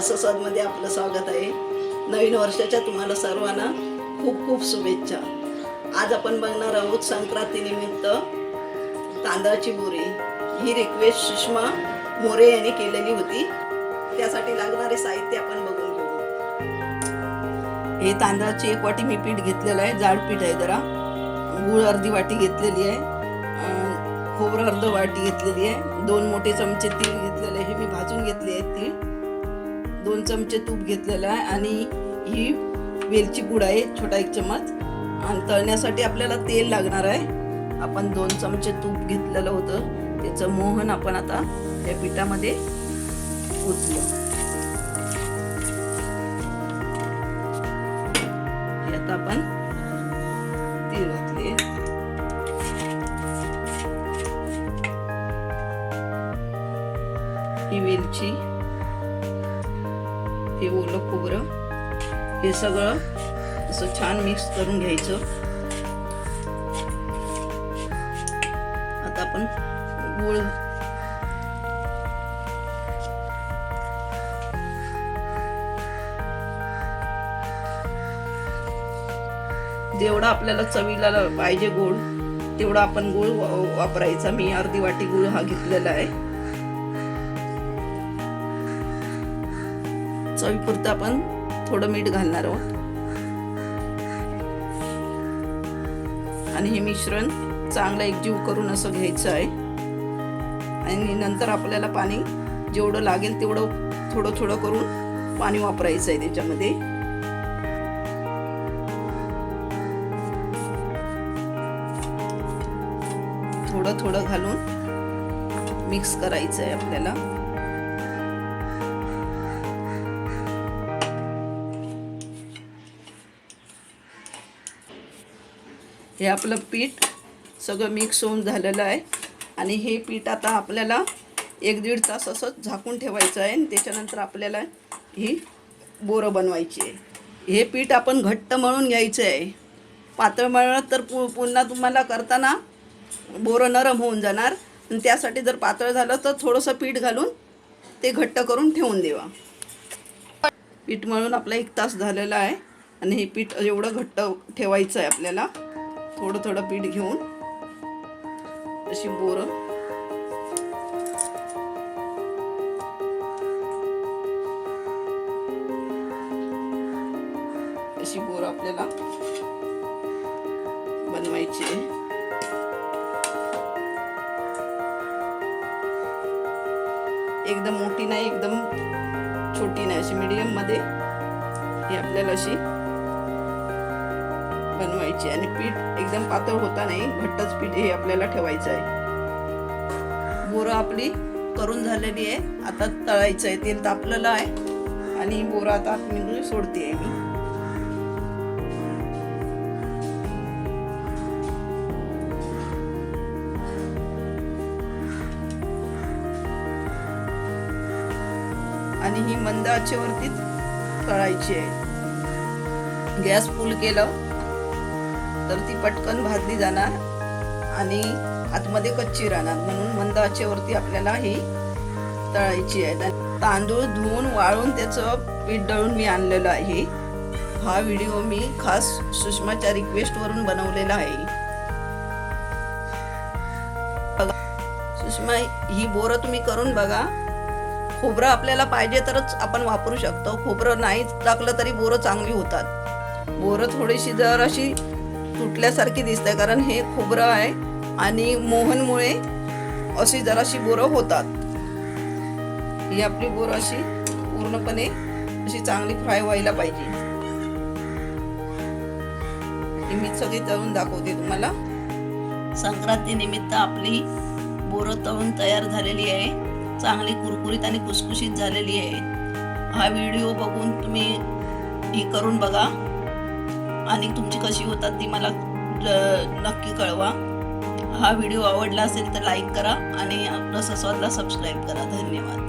रसस्वादमध्ये आपलं स्वागत आहे। नवीन वर्षाच्या तुम्हाला सर्वांना खूप खूप शुभेच्छा। आज आपण बघणार आहोत संक्रांतीनिमित्त तांदळाची बोरी। ही रिक्वेस्ट सुषमा मोरे यांनी केलेली होती। त्यासाठी लागणारे साहित्य आपण बघून घेऊ। हे तांदळाची 1 वाटी मी पीठ घेतलेलं आहे, जाड पीठ आहे जरा। गूळ अर्धी वाटी घेतलेली आहे, खोबरं अर्ध वाटी घेतलेली आहे, 2 मोठे चमचे तीळ घेतलेले आहे, हे मी भाजून घेतले आहेत तीळ, 2 चमचे तूप घेतलेलं आहे आणि ही वेलची पूड आहे छोटा 1 चमच। आणि तळण्यासाठी आपल्याला तेल लागणार आहे। आपण 2 चमचे तूप घेतलेलं होतं, त्याचं मोहन आपण आता या पिठामध्ये ओतलं। आता आपण तीळ घातले, ही वेलची, हे ओलं खोबरं, हे सगळं असं छान मिक्स करून घ्यायचं। आता आपण गूळ जेवढा आपल्याला चवीला पाहिजे गोड तेवढा आपण गूळ वापरायचा। मी अर्धी वाटी गूळ हा घेतलेला आहे। चवीपुरतं आपण थोडं मीठ घालणार आहोत आणि हे मिश्रण चांगलं एकजीव करून असं घ्यायचं आहे। आणि नंतर आपल्याला पाणी जेवढं लागेल तेवढं थोडं थोडं करून पाणी वापरायचं आहे त्याच्यामध्ये। थोडं थोडं घालून मिक्स करायचं आहे आपल्याला। हे आपलं पीठ सगळं मिक्स होऊन झालेलं आहे आणि हे पीठ आता आपल्याला 1-1.5 तास असं झाकून ठेवायचं आहे आणि त्याच्यानंतर आपल्याला ही बोरं बनवायची आहे। हे पीठ आपण घट्ट मळून घ्यायचं आहे। पातळ मळलं तर पुन्हा तुम्हाला करताना बोरं नरम होऊन जाणार, आणि त्यासाठी जर पातळ झालं तर थोडंसं पीठ घालून ते घट्ट करून ठेवून देवा। पीठ मळून आपला 1 तास झालेला आहे आणि हे पीठ एवढं घट्ट ठेवायचं आहे आपल्याला। थोडं थोडं पीठ घेऊन अशी बोरं आपल्याला बनवायची आहे। एकदम मोठी नाही, एकदम छोटी नाही, अशी मीडियम मध्ये ही आपल्याला अशी बनवायची। आणि पीठ एकदम पातळ होता नाही, घट्टच पीठ हे आपल्याला ठेवायचं आहे। बोरं आपली करून झालेली आहे, आता तळायचं आहे। तेल तापलेलं आहे आणि बोरं आता आतमध्ये सोडते आहे मी। आणि ही मंद आचेवरती तळायची आहे। गॅस फुल केलं तर ती पटकन भाजली जाणार आणि आतमध्ये कच्ची राहणार, म्हणून मंद आचेवरती आपल्याला ही तळायची आहे। तांदूळ धुवून वाळून त्याचं पीठ दळून मी आणलेलं आहे। हा व्हिडिओ मी खास सुषमाच्या रिक्वेस्ट वरून बनवलेला आहे। सुषमा, ही बोरं तुम्ही करून बघा। खोबरं आपल्याला पाहिजे तरच आपण वापरू शकतो, खोबरं नाही टाकलं तरी बोरं चांगली होतात। बोरं थोडीशी जर अशी तुटल्यासारखी दिसते कारण हे खोबरं आहे आणि मोहनमुळे अशी जराशी बोरं होतात। ही आपली बोरं अशी पूर्णपणे अशी चांगली फ्राय व्हायला पाहिजे। मी सगळी तळून दाखवते तुम्हाला। संक्रांती निमित्त आपली बोरं तळून तयार झालेली आहे, चांगली कुरकुरीत आणि कुसकुशीत झालेली आहे। हा व्हिडिओ बघून तुम्ही ही करून बघा आणि तुमची कशी होतात ती मला नक्की कळवा। हा व्हिडिओ आवडला असेल तर लाईक करा आणि रसस्वादला सबस्क्राईब करा। धन्यवाद।